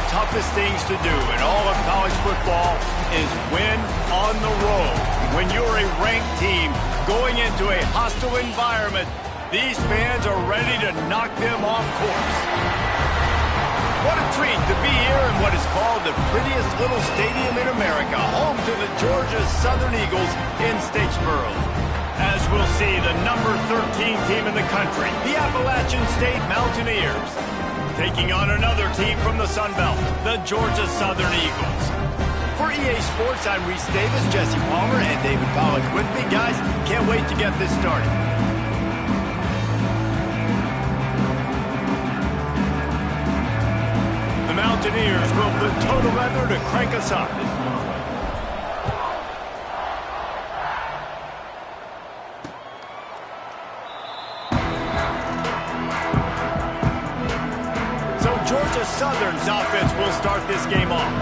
toughest things to do in all of college football is win on the road. When you're a ranked team going into a hostile environment, these fans are ready to knock them off course. What a treat to be here in what is called the prettiest little stadium in America, home to the Georgia Southern Eagles in Statesboro. As we'll see, the number 13 team in the country, the Appalachian State Mountaineers, taking on another team from the Sun Belt, the Georgia Southern Eagles. For EA Sports, I'm Reese Davis, Jesse Palmer, and David Pollack with me. Guys, can't wait to get this started. The Mountaineers will put total leather to crank us up. Georgia Southern's offense will start this game off.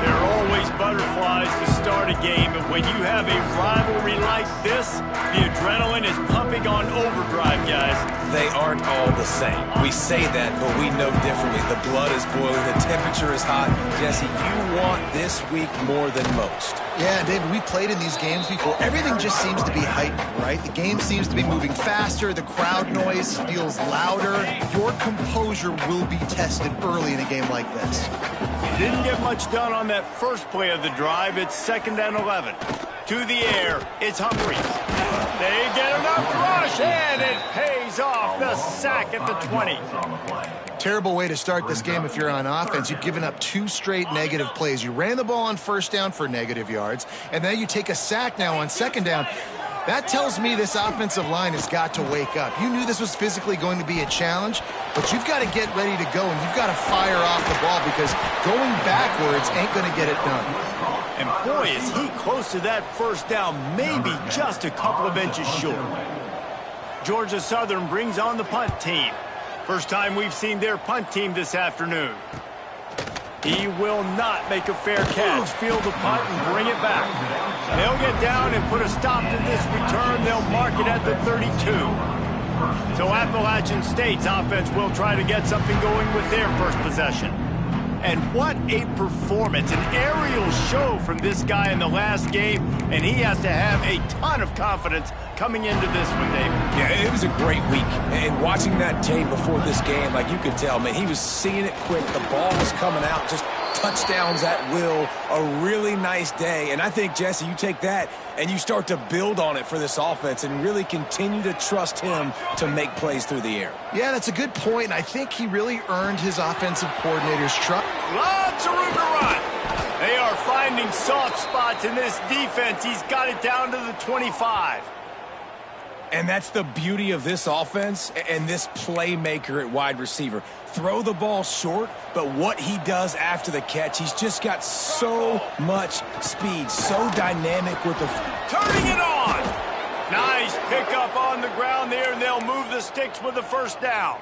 There are always butterflies to start a game, but when you have a rivalry like this, the adrenaline is pumping on overdrive, guys. They aren't all the same. We say that, but we know differently. The blood is boiling, the temperature is hot. Jesse, you want this week more than most. Yeah, David, we played in these games before. Everything just seems to be heightened, right? The game seems to be moving faster. The crowd noise feels louder. Your composure will be tested early in a game like this. Didn't get much done on that first play of the drive. It's 2nd and 11. To the air, it's Humphries. They get enough rush, and it pays off. The sack at the 20. Terrible way to start this game if you're on offense. You've given up 2 straight negative plays. You ran the ball on 1st down for negative yards, and then you take a sack now on 2nd down. That tells me this offensive line has got to wake up. You knew this was physically going to be a challenge, but you've got to get ready to go, and you've got to fire off the ball because going backwards ain't going to get it done. And boy, is he close to that 1st down, maybe just a couple of inches short. Georgia Southern brings on the punt team. First time we've seen their punt team this afternoon. He will not make a fair catch. Field the punt and bring it back. They'll get down and put a stop to this return. They'll mark it at the 32. So Appalachian State's offense will try to get something going with their first possession. And what a performance, an aerial show from this guy in the last game, and he has to have a ton of confidence coming into this one, David. Yeah, it was a great week, and watching that tape before this game, like you could tell, man, he was seeing it quick. The ball was coming out, just touchdowns at will, a really nice day. And I think, Jesse, you take that and you start to build on it for this offense and really continue to trust him to make plays through the air. Yeah, that's a good point, and I think he really earned his offensive coordinator's trust. Lots of room to run. They are finding soft spots in this defense. He's got it down to the 25. And that's the beauty of this offense and this playmaker at wide receiver. Throw the ball short, but what he does after the catch, he's just got so much speed, so dynamic with the... Turning it on! Nice pickup on the ground there, and they'll move the sticks with the 1st down.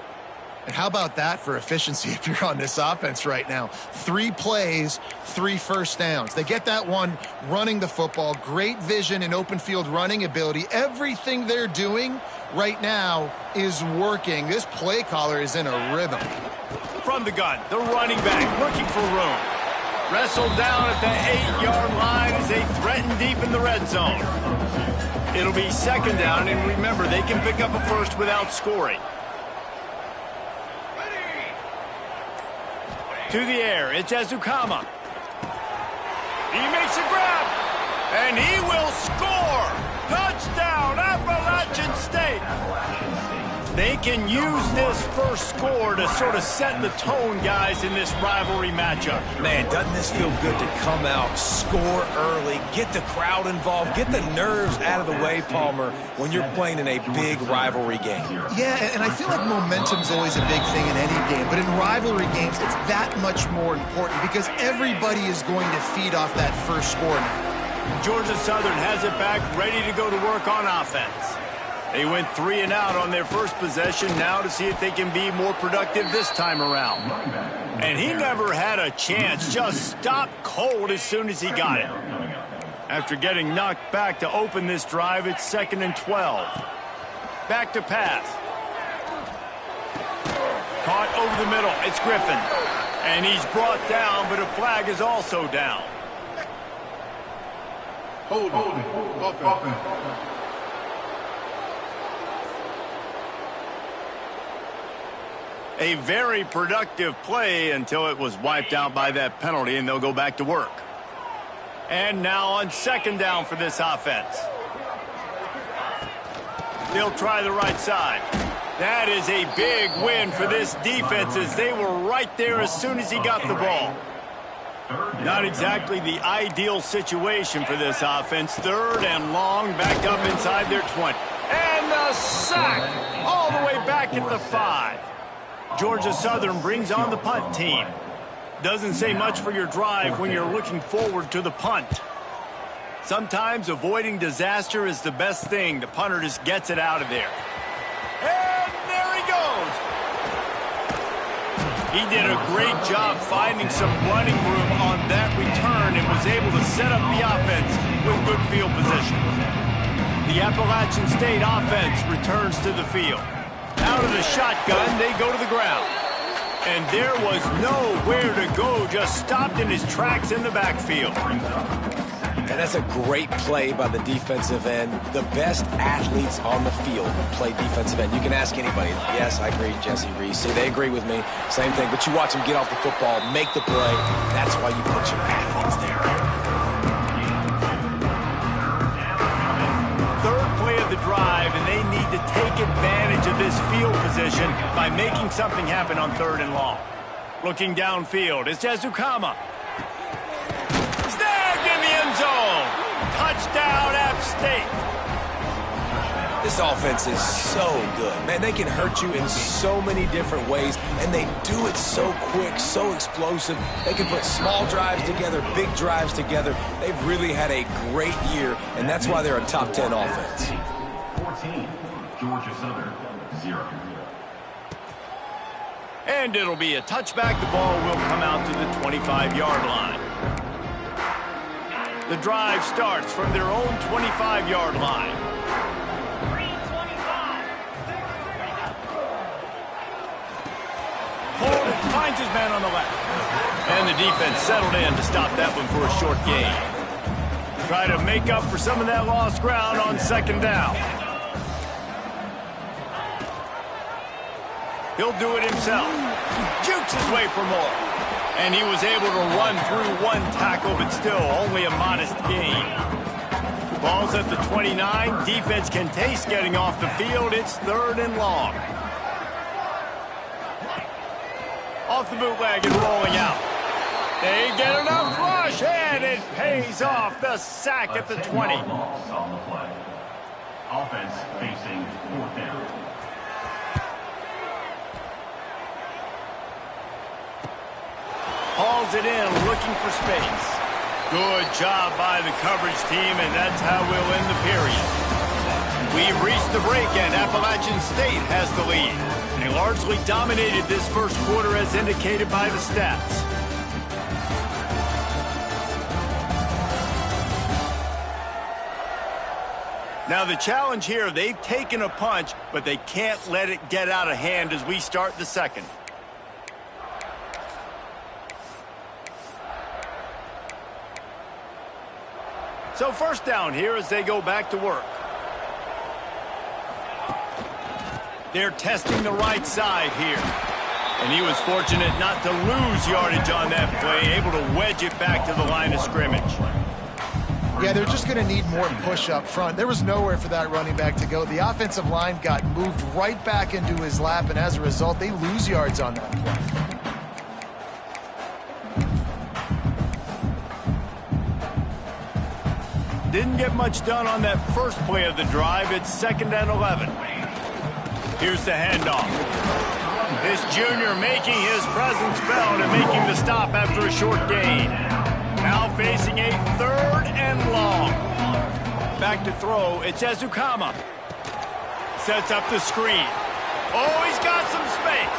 And how about that for efficiency if you're on this offense right now? 3 plays, 3 1st downs. They get that one running the football, great vision and open field running ability. Everything they're doing right now is working. This play caller is in a rhythm. From the gun, the running back looking for room. Wrestled down at the 8-yard line as they threaten deep in the red zone. It'll be 2nd down, and remember, they can pick up a first without scoring. To the air, it's Ezukama. He makes a grab, and he will score. Touchdown, Appalachian State. They can use this first score to sort of set the tone, guys, in this rivalry matchup. Man, doesn't this feel good to come out, score early, get the crowd involved, get the nerves out of the way, Palmer, when you're playing in a big rivalry game? Yeah, and I feel like momentum's always a big thing in any game, but in rivalry games, it's that much more important because everybody is going to feed off that first score now. Georgia Southern has it back, ready to go to work on offense. They went 3 and out on their first possession, now to see if they can be more productive this time around. And he never had a chance, just stopped cold as soon as he got it. After getting knocked back to open this drive, it's 2nd and 12. Back to pass. Caught over the middle, it's Griffin. And he's brought down, but a flag is also down. Hold it. Offense. A very productive play until it was wiped out by that penalty, and they'll go back to work. And now on second down for this offense. They'll try the right side. That is a big win for this defense as they were right there as soon as he got the ball. Not exactly the ideal situation for this offense. Third and long, back up inside their 20. And the sack all the way back at the 5. Georgia Southern brings on the punt team. Doesn't say much for your drive when you're looking forward to the punt. Sometimes avoiding disaster is the best thing. The punter just gets it out of there. And there he goes. He did a great job finding some running room on that return and was able to set up the offense with good field position. The Appalachian State offense returns to the field. Out of the shotgun, they go to the ground. And there was nowhere to go, just stopped in his tracks in the backfield. And that's a great play by the defensive end. The best athletes on the field play defensive end. You can ask anybody. Yes, I agree, Jesse Reese. See, they agree with me. Same thing. But you watch them get off the football, make the play. That's why you put your athletes there. The drive, and they need to take advantage of this field position by making something happen on third and long. Looking downfield, it's Ezukama. Snagged in the end zone. Touchdown, App State. This offense is so good. Man, they can hurt you in so many different ways, and they do it so quick, so explosive. They can put small drives together, big drives together. They've really had a great year, and that's why they're a top 10 offense. 14, Georgia Southern, 0. And it'll be a touchback. The ball will come out to the 25-yard line. The drive starts from their own 25-yard line. Holden finds his man on the left. And the defense settled in to stop that one for a short gain. Try to make up for some of that lost ground on second down. He'll do it himself. Jukes his way for more. And he was able to run through one tackle, but still only a modest gain. Ball's at the 29. Defense can taste getting off the field. It's third and long. Off the bootleg and rolling out. They get enough rush, and it pays off. The sack at the 20. Loss on the play. Offense facing fourth down. Hauls it in, looking for space. Good job by the coverage team, and that's how we'll end the period. We've reached the break, and Appalachian State has the lead. They largely dominated this first quarter as indicated by the stats. Now the challenge here, they've taken a punch, but they can't let it get out of hand as we start the second. So first down here as they go back to work. They're testing the right side here. And he was fortunate not to lose yardage on that play, able to wedge it back to the line of scrimmage. Yeah, they're just going to need more push up front. There was nowhere for that running back to go. The offensive line got moved right back into his lap, and as a result, they lose yards on that play. Didn't get much done on that first play of the drive. It's second and 11. Here's the handoff. This junior making his presence felt and making the stop after a short gain. Now facing a third and long. Back to throw. It's Ezukama. Sets up the screen. Oh, he's got some space.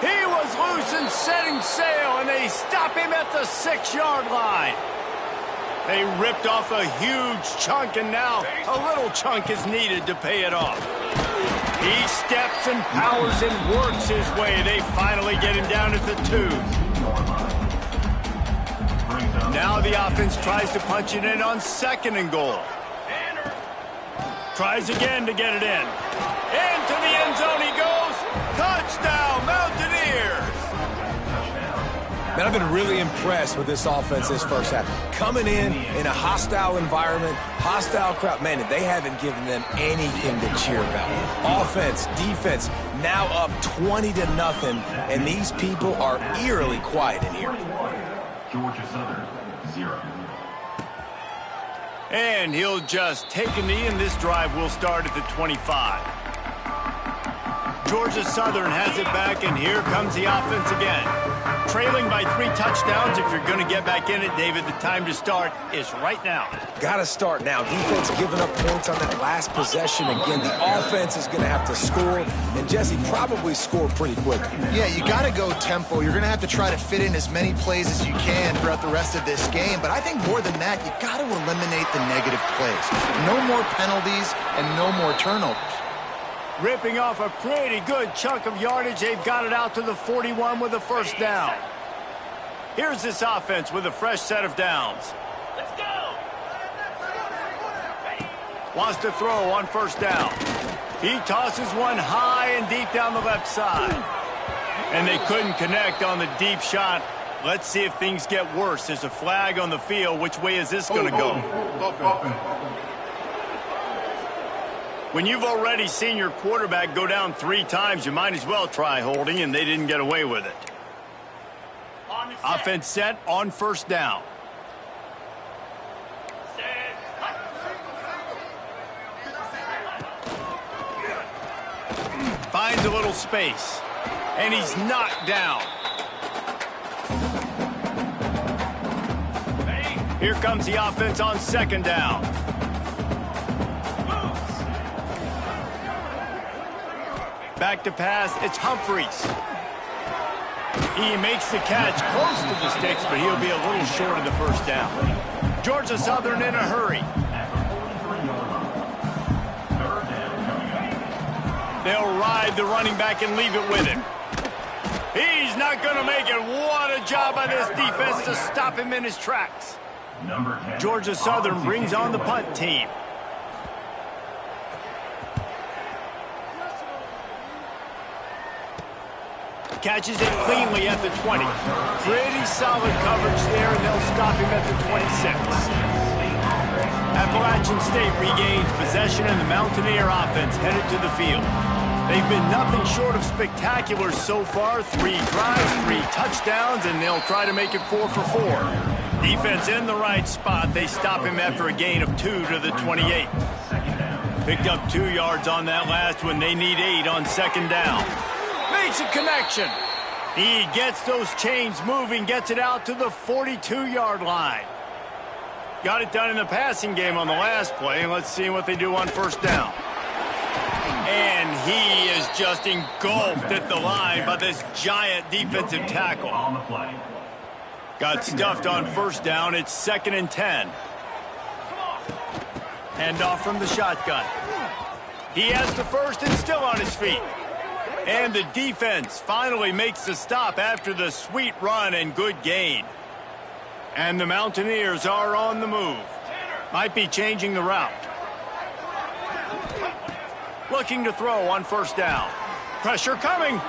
He was loose and setting sail, and they stop him at the 6-yard line. They ripped off a huge chunk, and now a little chunk is needed to pay it off. He steps and powers and works his way. They finally get him down at the 2. Now the offense tries to punch it in on 2nd and goal. Tries again to get it in. Into the end zone he goes. Touchdown, Mountaineers! Man, I've been really impressed with this offense this first half. Coming in a hostile environment, hostile crowd. Man, they haven't given them anything to cheer about. Offense, defense, now up 20-0, and these people are eerily quiet in here. Georgia Southern, 0. And he'll just take a knee, and this drive will start at the 25. Georgia Southern has it back, and here comes the offense again. Trailing by 3 touchdowns. If you're going to get back in it, David, the time to start is right now. Got to start now. Defense giving up points on that last possession. Again, the offense is going to have to score, and Jesse probably scored pretty quick. Yeah, you got to go tempo. You're going to have to try to fit in as many plays as you can throughout the rest of this game. But I think more than that, you got to eliminate the negative plays. No more penalties and no more turnovers. Ripping off a pretty good chunk of yardage. They've got it out to the 41 with a first down. Here's this offense with a fresh set of downs. Let's go! Wants to throw on first down. He tosses one high and deep down the left side. And they couldn't connect on the deep shot. Let's see if things get worse. There's a flag on the field. Which way is this going to go? When you've already seen your quarterback go down 3 times, you might as well try holding, and they didn't get away with it. Offense set on first down. Finds a little space, and he's knocked down. Here comes the offense on second down. Back to pass, it's Humphreys. He makes the catch close to the sticks, but he'll be a little short of the first down. Georgia Southern in a hurry. They'll ride the running back and leave it with him. He's not going to make it. What a job by this defense to stop him in his tracks. Georgia Southern brings on the punt team. Catches it cleanly at the 20. Pretty solid coverage there, and they'll stop him at the 26. Appalachian State regains possession, and the Mountaineer offense headed to the field. They've been nothing short of spectacular so far. 3 drives, 3 touchdowns, and they'll try to make it 4 for 4. Defense in the right spot. They stop him after a gain of 2 to the 28. Picked up 2 yards on that last one. They need 8 on second down. Makes a connection. He gets those chains moving, gets it out to the 42-yard line. Got it done in the passing game on the last play, and let's see what they do on first down. And he is just engulfed at the line by this giant defensive tackle. Got stuffed on first down. It's 2nd and 10. Handoff from the shotgun. He has the first and still on his feet. And the defense finally makes the stop after the sweet run and good gain. And the Mountaineers are on the move. Might be changing the route. Looking to throw on first down. Pressure coming.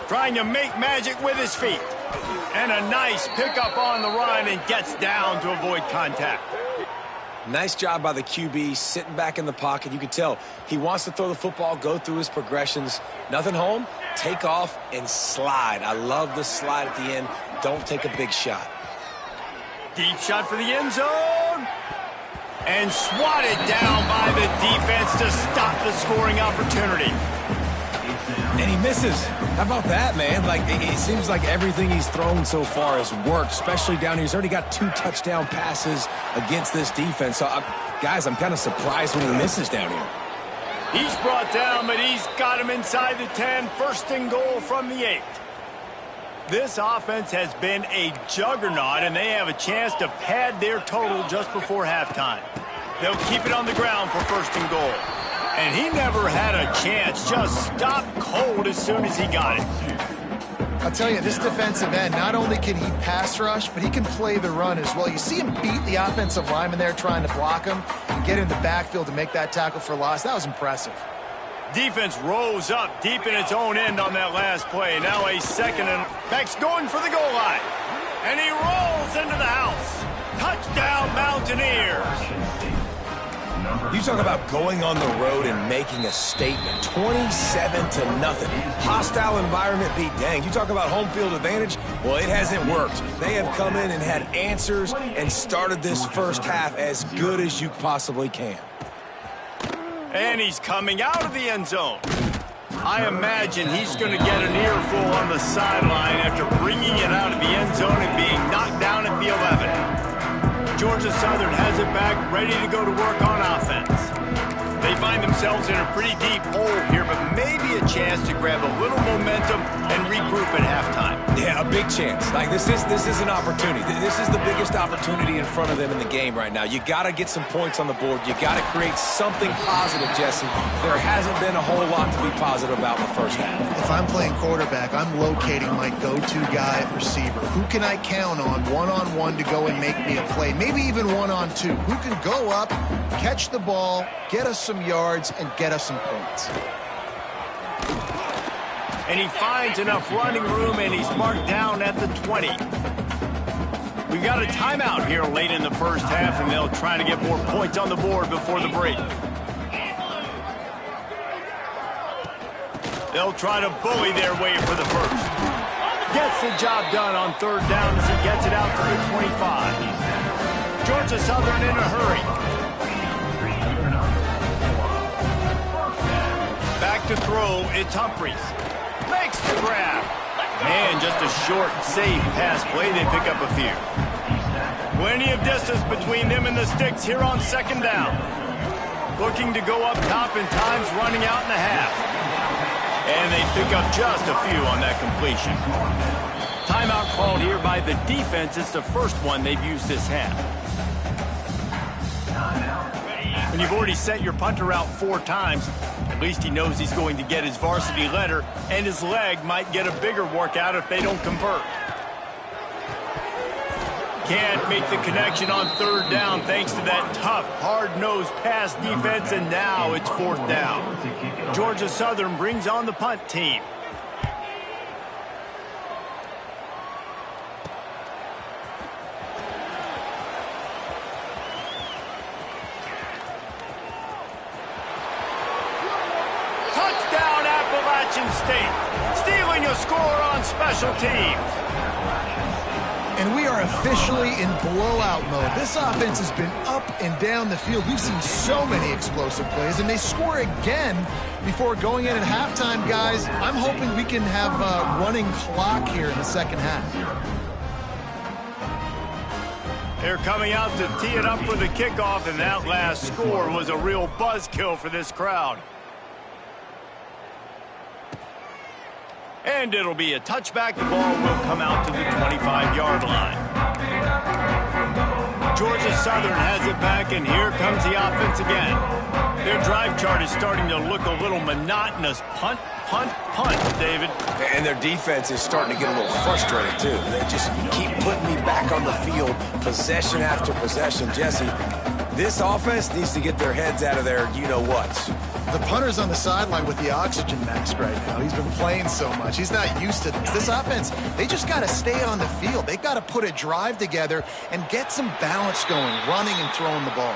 Trying to make magic with his feet. And a nice pickup on the run and gets down to avoid contact. Nice job by the QB, sitting back in the pocket. You can tell he wants to throw the football, go through his progressions. Nothing home, take off, and slide. I love the slide at the end. Don't take a big shot. Deep shot for the end zone. And swatted down by the defense to stop the scoring opportunity. And he misses. How about that, man? Like, it seems like everything he's thrown so far has worked, especially down here. He's already got 2 touchdown passes against this defense. So, guys, I'm kind of surprised when he misses down here. He's brought down, but he's got him inside the 10. First and goal from the 8. This offense has been a juggernaut, and they have a chance to pad their total just before halftime. They'll keep it on the ground for first and goal. And he never had a chance. Just stopped cold as soon as he got it. I'll tell you, this defensive end, not only can he pass rush, but he can play the run as well. You see him beat the offensive lineman there trying to block him and get in the backfield to make that tackle for loss. That was impressive. Defense rose up deep in its own end on that last play. Now a second and Beck's going for the goal line. And he rolls into the house. Touchdown, Mountaineers. You talk about going on the road and making a statement. 27-0. Hostile environment be danged. You talk about home field advantage? Well, it hasn't worked. They have come in and had answers and started this first half as good as you possibly can. And he's coming out of the end zone. I imagine he's going to get an earful on the sideline after bringing it out of the end zone and being knocked down at the 11. Georgia Southern has it back, ready to go to work on offense. They find themselves in a pretty deep hole here, but maybe a chance to grab a little momentum and regroup at halftime. Yeah, a big chance. Like, this is an opportunity. This is the biggest opportunity in front of them in the game right now. You got to get some points on the board. You got to create something positive, Jesse. There hasn't been a whole lot to be positive about in the first half. If I'm playing quarterback, I'm locating my go-to guy at receiver. Who can I count on one-on-one to go and make me a play? Maybe even one-on-two. Who can go up, catch the ball, get us some yards, and get us some points. And he finds enough running room, and he's marked down at the 20. We've got a timeout here late in the first half, and they'll try to get more points on the board before the break. They'll try to bully their way for the first. Gets the job done on third down as he gets it out to the 25. Georgia Southern in a hurry. Back to throw, it's Humphreys. Makes the grab. Man, just a short, safe pass play. They pick up a few. Plenty of distance between them and the sticks here on second down. Looking to go up top and times running out in the half. And they pick up just a few on that completion. Timeout called here by the defense. It's the first one they've used this half. When you've already sent your punter out 4 times, at least he knows he's going to get his varsity letter, and his leg might get a bigger workout if they don't convert. Can't make the connection on third down thanks to that tough, hard-nosed pass defense, and now it's fourth down. Georgia Southern brings on the punt team. State, stealing a score on special teams. And we are officially in blowout mode. This offense has been up and down the field. We've seen so many explosive plays, and they score again before going in at halftime, guys. I'm hoping we can have a running clock here in the second half. They're coming out to tee it up for the kickoff, and that last score was a real buzzkill for this crowd. And it'll be a touchback. The ball will come out to the 25-yard line. Georgia Southern has it back, and here comes the offense again. Their drive chart is starting to look a little monotonous. Punt, punt, punt, David. And their defense is starting to get a little frustrated, too. They just keep putting me back on the field, possession after possession. Jesse, this offense needs to get their heads out of their you-know-whats. The punter's on the sideline with the oxygen mask right now. He's been playing so much. He's not used to this. This offense, they just got to stay on the field. They've got to put a drive together and get some balance going, running and throwing the ball.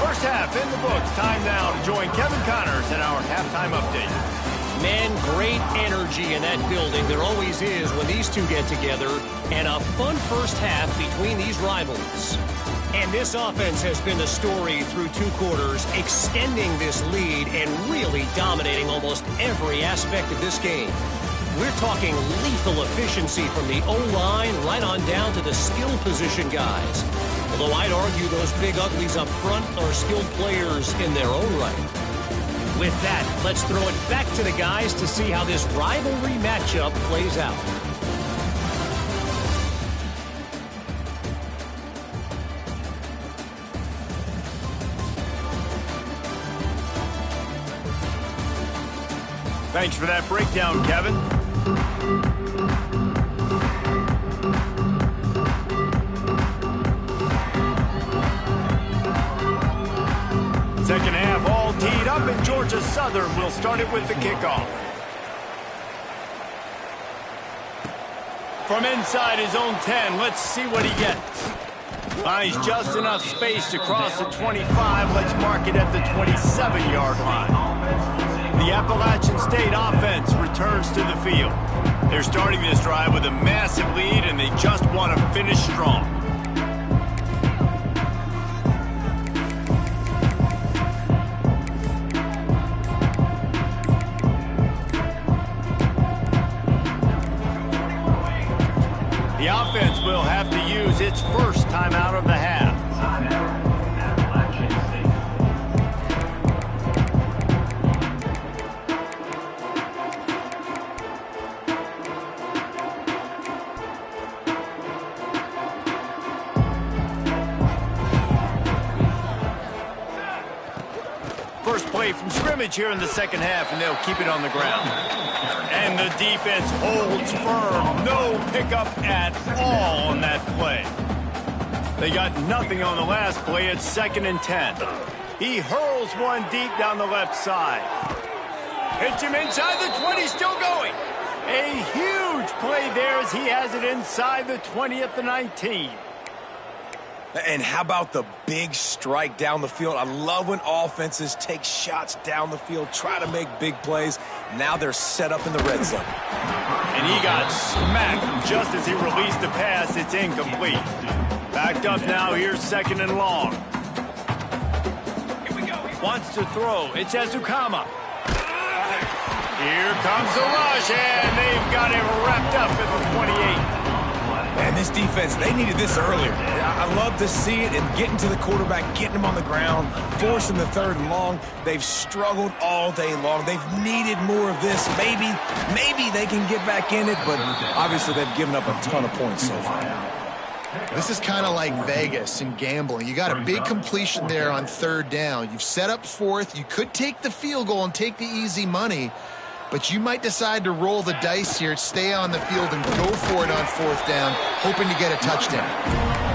First half in the books. Time now to join Kevin Connors in our halftime update. Man, great energy in that building. There always is when these two get together. And a fun first half between these rivals. And this offense has been the story through 2 quarters, extending this lead and really dominating almost every aspect of this game. We're talking lethal efficiency from the O-line right on down to the skill position guys. Although I'd argue those big uglies up front are skilled players in their own right. With that, let's throw it back to the guys to see how this rivalry matchup plays out. Thanks for that breakdown, Kevin. Second half all teed up, and Georgia Southern will start it with the kickoff. From inside his own 10, let's see what he gets. Finds just enough space to cross the 25. Let's mark it at the 27-yard line. The Appalachian State offense returns to the field. They're starting this drive with a massive lead, and they just want to finish strong. The offense will have to use its first timeout of the half. First play from scrimmage here in the second half, and they'll keep it on the ground. And the defense holds firm. No pickup at all on that play. They got nothing on the last play. It's 2nd and 10. He hurls one deep down the left side. Hits him inside the 20, still going. A huge play there as he has it inside the 20 at the 19. And how about the big strike down the field? I love when offenses take shots down the field, try to make big plays. Now they're set up in the red zone. And he got smacked just as he released the pass. It's incomplete. Backed up now. Here's 2nd and long. Here we go. Wants to throw. It's Ezukama. Here comes the rush, and they've got him wrapped up at the 28. And this defense, they needed this earlier. I love to see it and getting to the quarterback, getting him on the ground, forcing the 3rd and long. They've struggled all day long. They've needed more of this. Maybe they can get back in it, but obviously they've given up a ton of points so far. This is kind of like Vegas in gambling. You got a big completion there on 3rd down. You've set up 4th. You could take the field goal and take the easy money, but you might decide to roll the dice here, stay on the field, and go for it on 4th down, hoping to get a touchdown.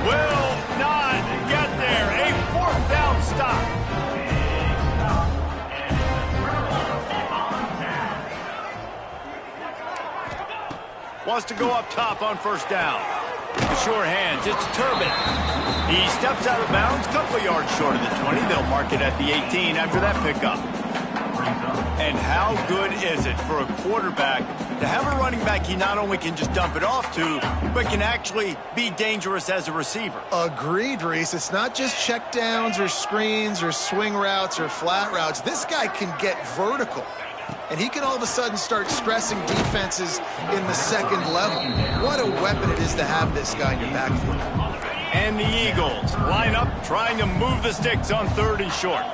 Will not get there. A 4th down stop. Wants to go up top on 1st down. The sure hands. It's Turbin. He steps out of bounds, couple of yards short of the 20. They'll mark it at the 18 after that pickup. And how good is it for a quarterback to have a running back he not only can just dump it off to, but can actually be dangerous as a receiver? Agreed, Reese. It's not just check downs or screens or swing routes or flat routes. This guy can get vertical, and he can all of a sudden start stressing defenses in the 2nd level. What a weapon it is to have this guy in your backfield. And the Eagles line up trying to move the sticks on 3rd and short.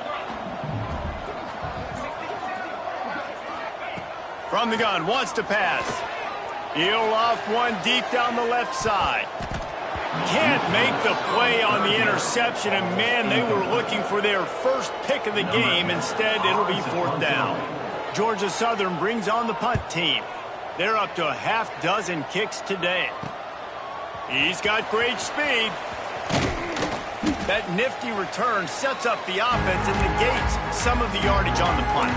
From the gun, wants to pass. He'll off one deep down the left side. Can't make the play on the interception, and man, they were looking for their first pick of the game. Instead, it'll be 4th down. Georgia Southern brings on the punt team. They're up to a half-dozen kicks today. He's got great speed. That nifty return sets up the offense and negates some of the yardage on the punt.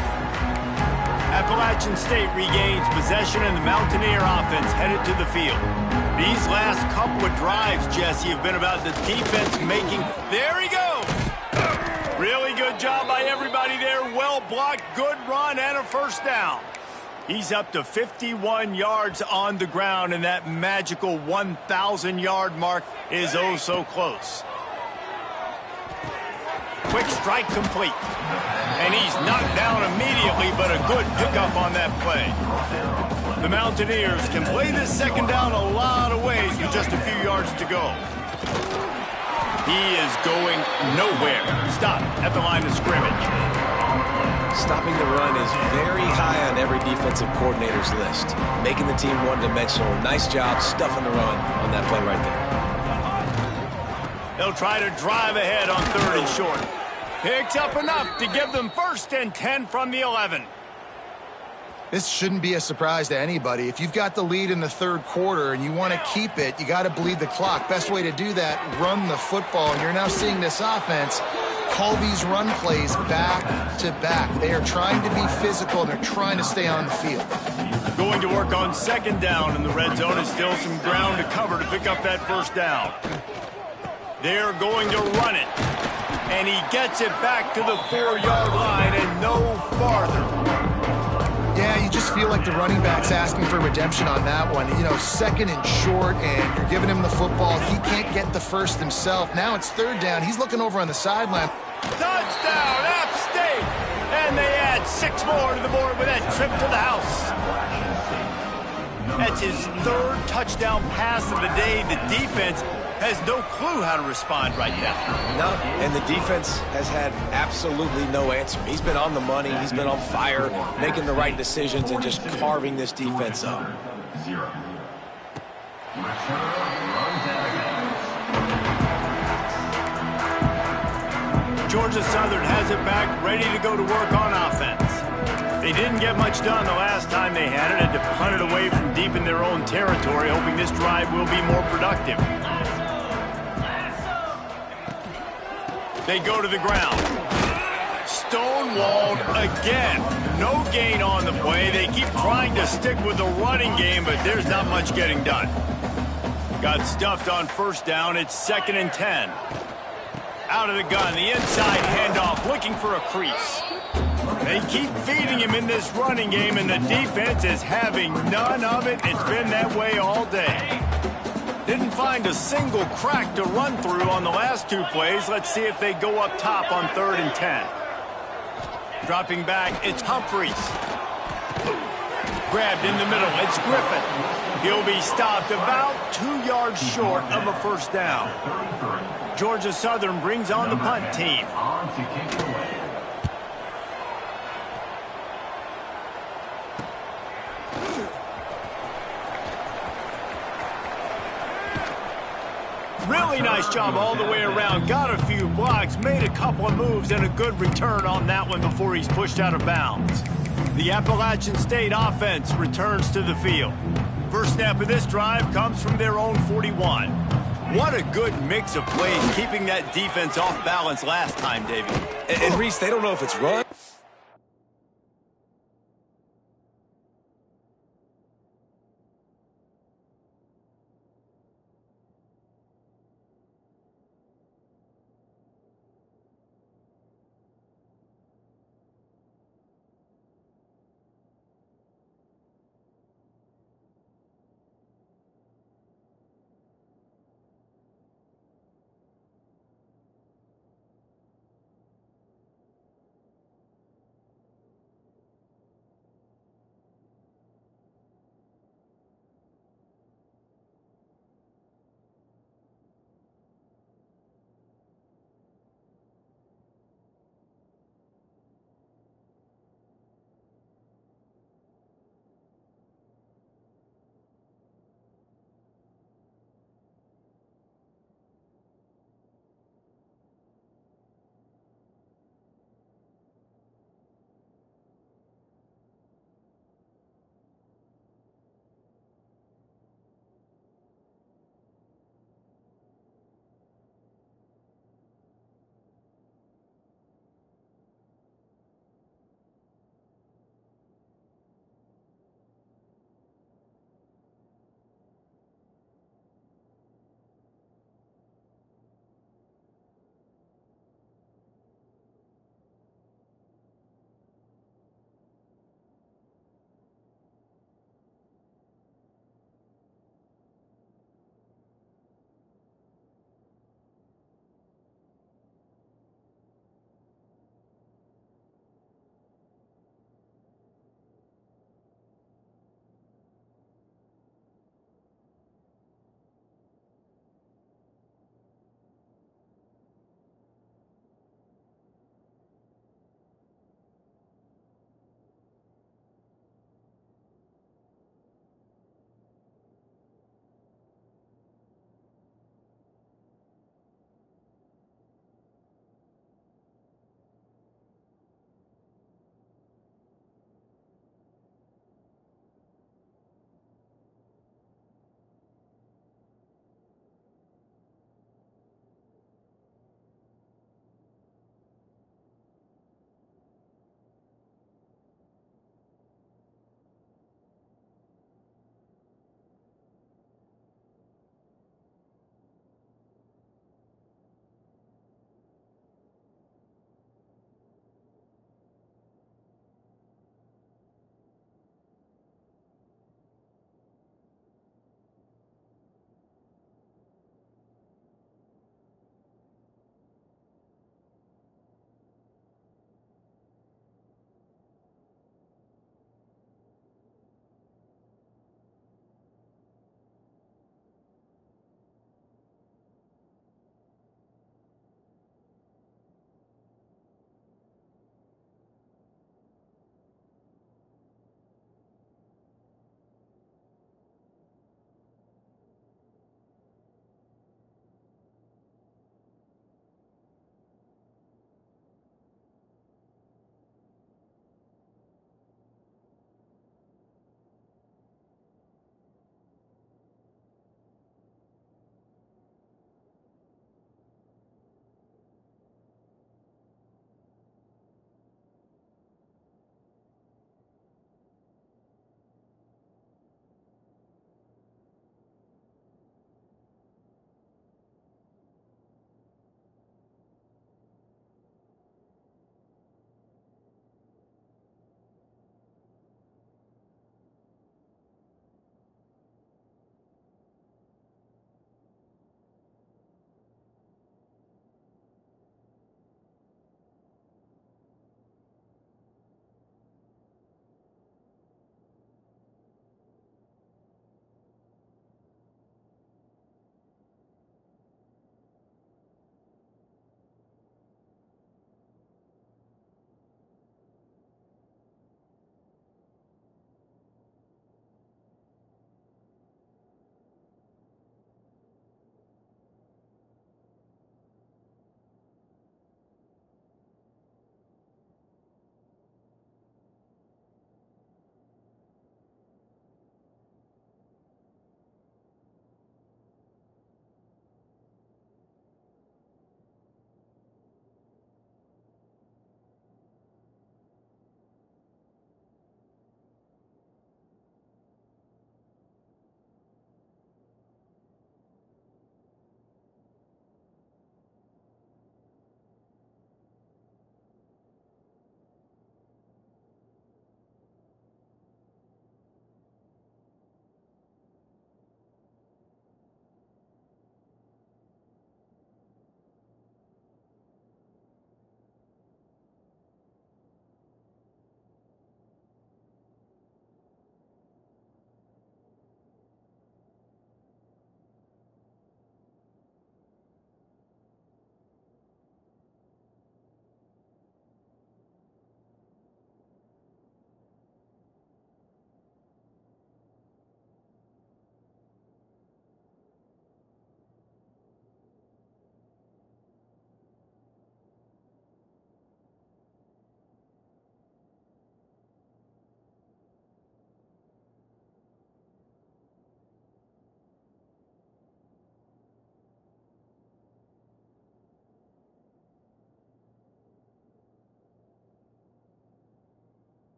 Appalachian State regains possession, and the Mountaineer offense headed to the field. These last couple of drives, Jesse, have been about the defense making... There he goes! Really good job by everybody there. Well blocked, good run, and a 1st down. He's up to 51 yards on the ground, and that magical 1,000-yard mark is oh so close. Quick strike complete. And he's knocked down immediately, but a good pickup on that play. The Mountaineers can play this 2nd down a lot of ways with just a few yards to go. He is going nowhere. Stop at the line of scrimmage. Stopping the run is very high on every defensive coordinator's list. Making the team one-dimensional. Nice job stuffing the run on that play right there. They'll try to drive ahead on 3rd and short. Picks up enough to give them 1st and 10 from the 11. This shouldn't be a surprise to anybody. If you've got the lead in the third quarter and you want to keep it, you got to bleed the clock. Best way to do that, run the football. And you're now seeing this offense call these run plays back to back. They are trying to be physical, and they're trying to stay on the field. Going to work on second down in the red zone. Is still some ground to cover to pick up that first down. They're going to run it. And he gets it back to the 4-yard line and no farther. Yeah, you just feel like the running back's asking for redemption on that one. You know, second and short, and you're giving him the football. He can't get the first himself. Now it's third down. He's looking over on the sideline. Touchdown, App State! And they add 6 more to the board with that trip to the house. That's his third touchdown pass of the day. The defense has no clue how to respond right now. No, and the defense has had absolutely no answer. He's been on the money. He's been on fire, making the right decisions and just carving this defense up. Georgia Southern has it back, ready to go to work on offense. They didn't get much done the last time they had it, had to punt it away from deep in their own territory, hoping this drive will be more productive. They go to the ground. Stonewalled again. No gain on the play. They keep trying to stick with the running game, but there's not much getting done. Got stuffed on first down. It's 2nd and 10. Out of the gun, the inside handoff, looking for a crease. They keep feeding him in this running game, and the defense is having none of it. It's been that way all day. Didn't find a single crack to run through on the last 2 plays. Let's see if they go up top on 3rd and 10. Dropping back, it's Humphreys. Grabbed in the middle, it's Griffin. He'll be stopped about 2 yards short of a first down. Georgia Southern brings on the punt team. Really nice job all the way around. Got a few blocks, made a couple of moves, and a good return on that one before he's pushed out of bounds. The Appalachian State offense returns to the field. First snap of this drive comes from their own 41. What a good mix of plays, keeping that defense off balance last time, David. And Reese, they don't know if it's run.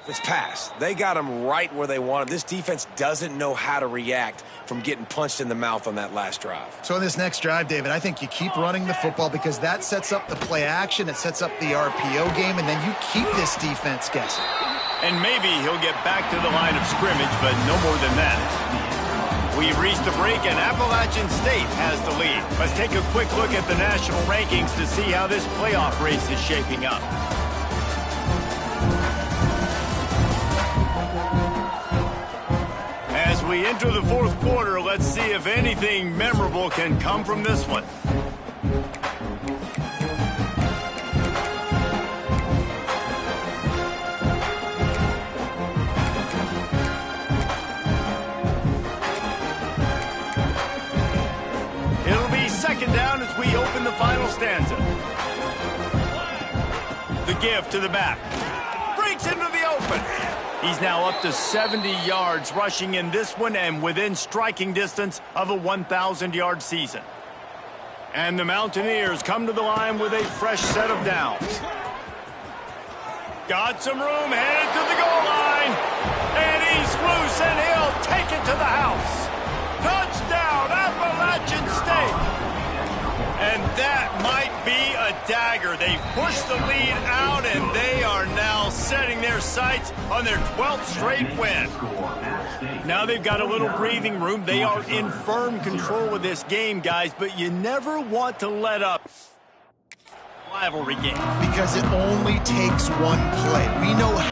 It's passed. They got him right where they want him. This defense doesn't know how to react from getting punched in the mouth on that last drive. So in this next drive, David, I think you keep running the football because that sets up the play action, it sets up the RPO game, and then you keep this defense guessing. And maybe he'll get back to the line of scrimmage, but no more than that. We've reached the break, and Appalachian State has the lead. Let's take a quick look at the national rankings to see how this playoff race is shaping up. As we enter the fourth quarter, let's see if anything memorable can come from this one. It'll be second down as we open the final stanza. The give to the back. Breaks into the open. He's now up to 70 yards rushing in this one and within striking distance of a 1,000-yard season. And the Mountaineers come to the line with a fresh set of downs. Got some room, headed to the goal line. And he's loose, and he'll take it to the house. Touchdown, Appalachian State. And that might be a dagger. They've pushed the lead out, and they are now setting their sights on their 12th straight win. Now they've got a little breathing room. They are in firm control of this game, guys, but you never want to let up rivalry game. Because it only takes one play. We know how.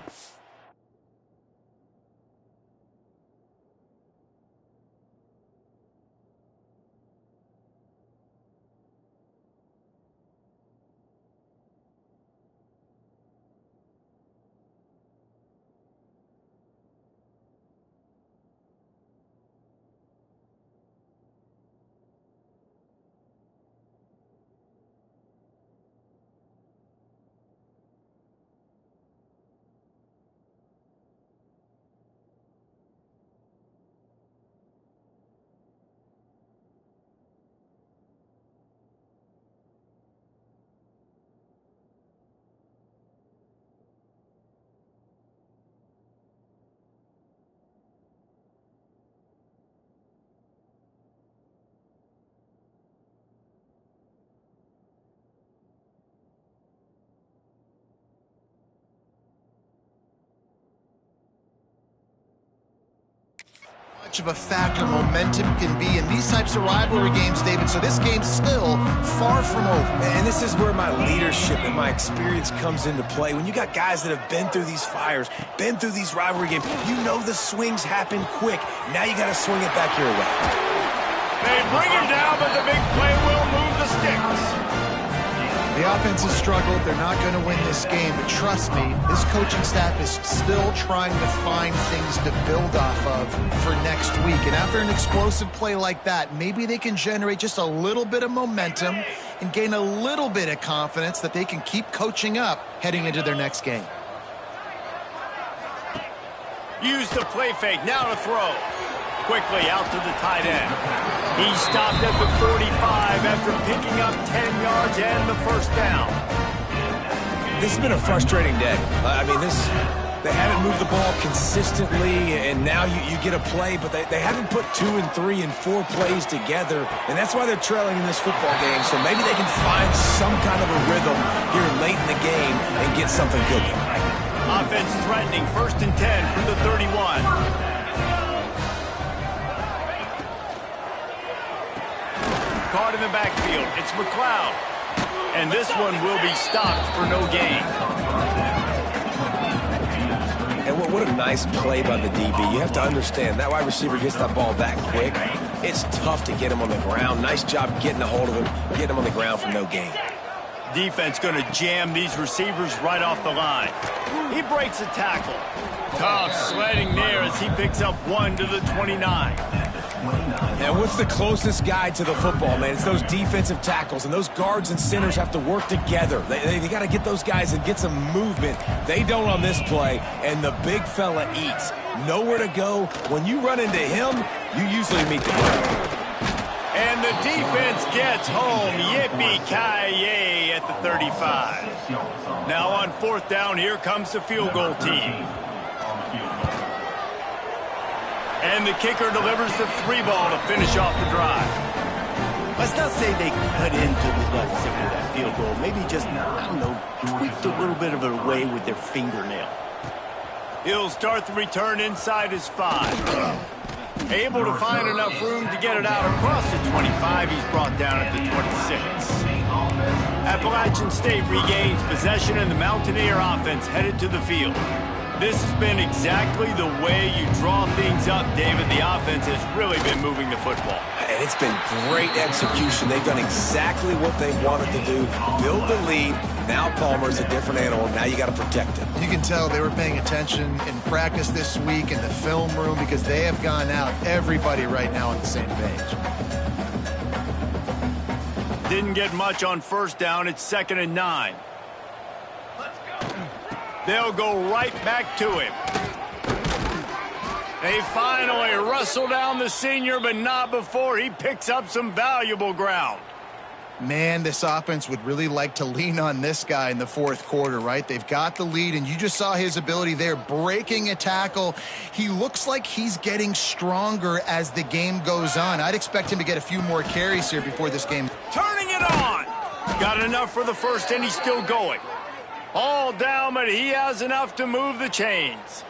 Of a factor momentum can be in these types of rivalry games, David. So this game's still far from over. And this is where my leadership and my experience comes into play. When you got guys that have been through these fires, been through these rivalry games, you know the swings happen quick. Now you got to swing it back your way. They bring him down, but the big play will move the sticks. The offense has struggled. They're not going to win this game, but trust me, this coaching staff is still trying to find things to build off of for next week. And after an explosive play like that, maybe they can generate just a little bit of momentum and gain a little bit of confidence that they can keep coaching up heading into their next game. Use the play fake, now to throw. Quickly out to the tight end. He stopped at the 45 after picking up 10 yards and the first down. This has been a frustrating day. I mean, they haven't moved the ball consistently, and now you get a play, but they haven't put 2 and 3 and 4 plays together, and that's why they're trailing in this football game. So maybe they can find some kind of a rhythm here late in the game and get something cooking. Offense threatening, 1st and 10 from the 31. Caught in the backfield. It's McLeod. And this one will be stopped for no gain. And what a nice play by the DB. You have to understand, that wide receiver gets that ball that quick. It's tough to get him on the ground. Nice job getting a hold of him, getting him on the ground for no gain. Defense going to jam these receivers right off the line. He breaks a tackle. Tough sledding there as he picks up 1 to the 29. And what's the closest guy to the football, man? It's those defensive tackles, and those guards and centers have to work together. They got to get those guys and get some movement. They don't on this play, and the big fella eats. Nowhere to go. When you run into him, you usually meet the ground. And the defense gets home. Yippee-ki-yay at the 35. Now on 4th down, here comes the field goal team. field goal. And the kicker delivers the 3-ball to finish off the drive. Let's not say they cut into the left side with that field goal. Maybe just, I don't know, tweaked a little bit of it away with their fingernail. He'll start the return inside his 5. Able to find enough room to get it out across the 25. He's brought down at the 26. Appalachian State regains possession, and the Mountaineer offense headed to the field. This has been exactly the way you draw things up, David. The offense has really been moving the football. And it's been great execution. They've done exactly what they wanted to do. Build the lead. Now Palmer's a different animal. Now you got to protect him. You can tell they were paying attention in practice this week in the film room because they have gone out, everybody right now on the same page. Didn't get much on first down. It's 2nd and 9. They'll go right back to him. They finally wrestle down the senior, but not before he picks up some valuable ground. Man, this offense would really like to lean on this guy in the fourth quarter, right? They've got the lead, and you just saw his ability there, breaking a tackle. He looks like he's getting stronger as the game goes on. I'd expect him to get a few more carries here before this game. Turning it on. Got enough for the first, and he's still going. All down, but he has enough to move the chains.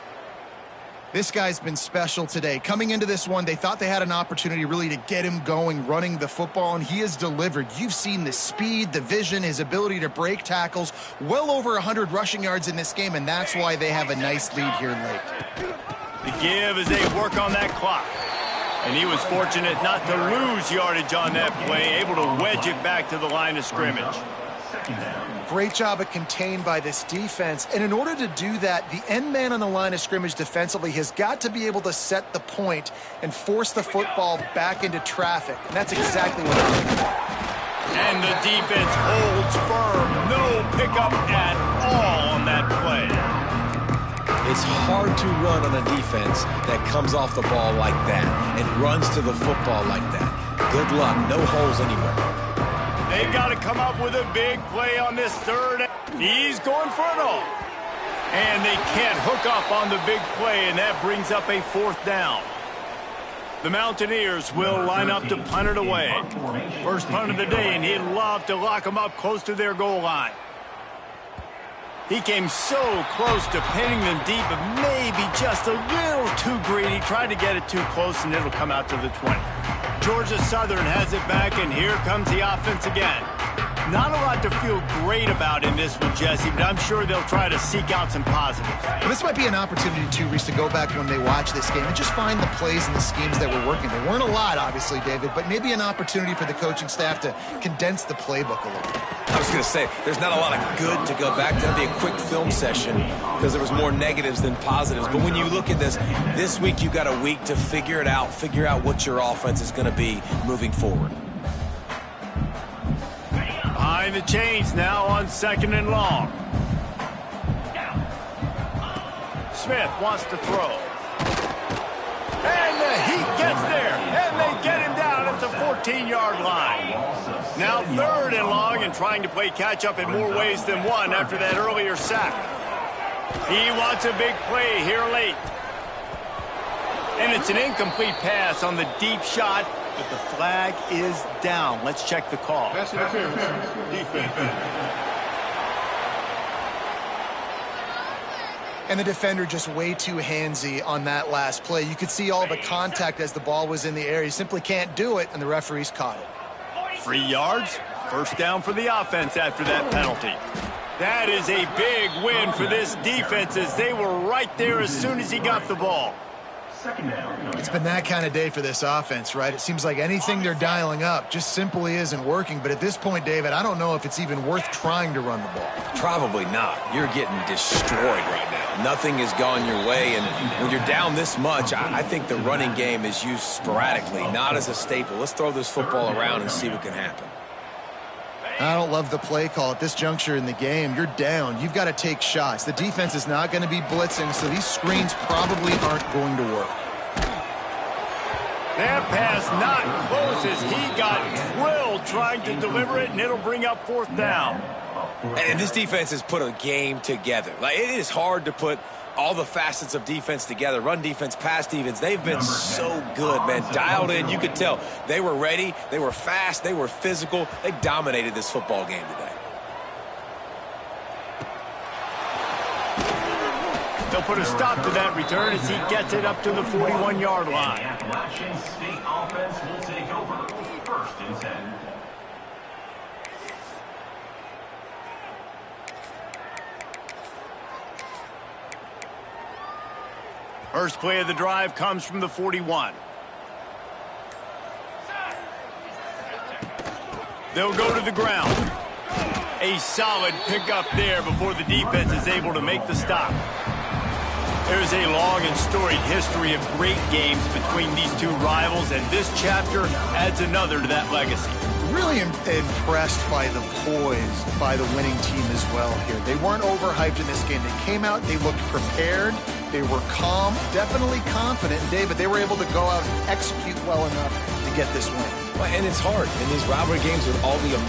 This guy's been special today. Coming into this one, they thought they had an opportunity really to get him going, running the football, and he has delivered. You've seen the speed, the vision, his ability to break tackles, well over 100 rushing yards in this game, and that's why they have a nice lead here late. The give as they work on that clock. And he was fortunate not to lose yardage on that play, able to wedge it back to the line of scrimmage. Great job of contained by this defense. And in order to do that, the end man on the line of scrimmage defensively has got to be able to set the point and force the football back into traffic. And that's exactly what they're doing. And the defense holds firm. No pickup at all on that play. It's hard to run on a defense that comes off the ball like that and runs to the football like that. Good luck. No holes anywhere. They've got to come up with a big play on this third. He's going for it all. And they can't hook up on the big play, and that brings up a 4th down. The Mountaineers will line up to punt it away. First punt of the day, and he'd love to lock them up close to their goal line. He came so close to pinning them deep, but maybe just a little too greedy. Tried to get it too close, and it'll come out to the 20. Georgia Southern has it back, and here comes the offense again. Not a lot to feel great about in this one, Jesse, but I'm sure they'll try to seek out some positives. Well, this might be an opportunity, too, Reese, to go back when they watch this game and just find the plays and the schemes that were working. There weren't a lot, obviously, David, but maybe an opportunity for the coaching staff to condense the playbook a little bit. I was going to say, there's not a lot of good to go back to. That'd be a quick film session because there was more negatives than positives. But when you look at this week you got a week to figure it out, figure out what your offense is going to be moving forward. Behind the chains now on 2nd and long. Smith wants to throw. And the Heat gets there, and they get him down at the 14-yard line. Now 3rd and long, and trying to play catch-up in more ways than one after that earlier sack. He wants a big play here late. And it's an incomplete pass on the deep shot, but the flag is down. Let's check the call. That's interference. Defense. And the defender just way too handsy on that last play. You could see all the contact as the ball was in the air. He simply can't do it, and the referees caught it. 3 yards, 1st down for the offense after that penalty. That is a big win for this defense as they were right there as soon as he got the ball. It's been that kind of day for this offense, right? It seems like anything they're dialing up just simply isn't working. But at this point, David, I don't know if it's even worth trying to run the ball. Probably not. You're getting destroyed right now. Nothing has gone your way, and when you're down this much, I think the running game is used sporadically, not as a staple. Let's throw this football around and see what can happen. I don't love the play call at this juncture in the game. You're down. You've got to take shots. The defense is not going to be blitzing, so these screens probably aren't going to work. That pass not close as he got drilled trying to deliver it, and it'll bring up 4th down. And this defense has put a game together. Like, it is hard to put all the facets of defense together, run defense, pass defense. They've been so good, man. Dialed in. You could tell they were ready. They were fast. They were physical. They dominated this football game today. They'll put a stop to that return as he gets it up to the 41-yard line. The Appalachian State offense will take over. 1st and 10. First play of the drive comes from the 41. They'll go to the ground. A solid pickup there before the defense is able to make the stop. There's a long and storied history of great games between these two rivals, and this chapter adds another to that legacy. Really impressed by the poise by the winning team as well here. They weren't overhyped in this game. They came out, they looked prepared, they were calm, definitely confident. And David, they were able to go out and execute well enough to get this win. And it's hard in these rivalry games with all the emotion.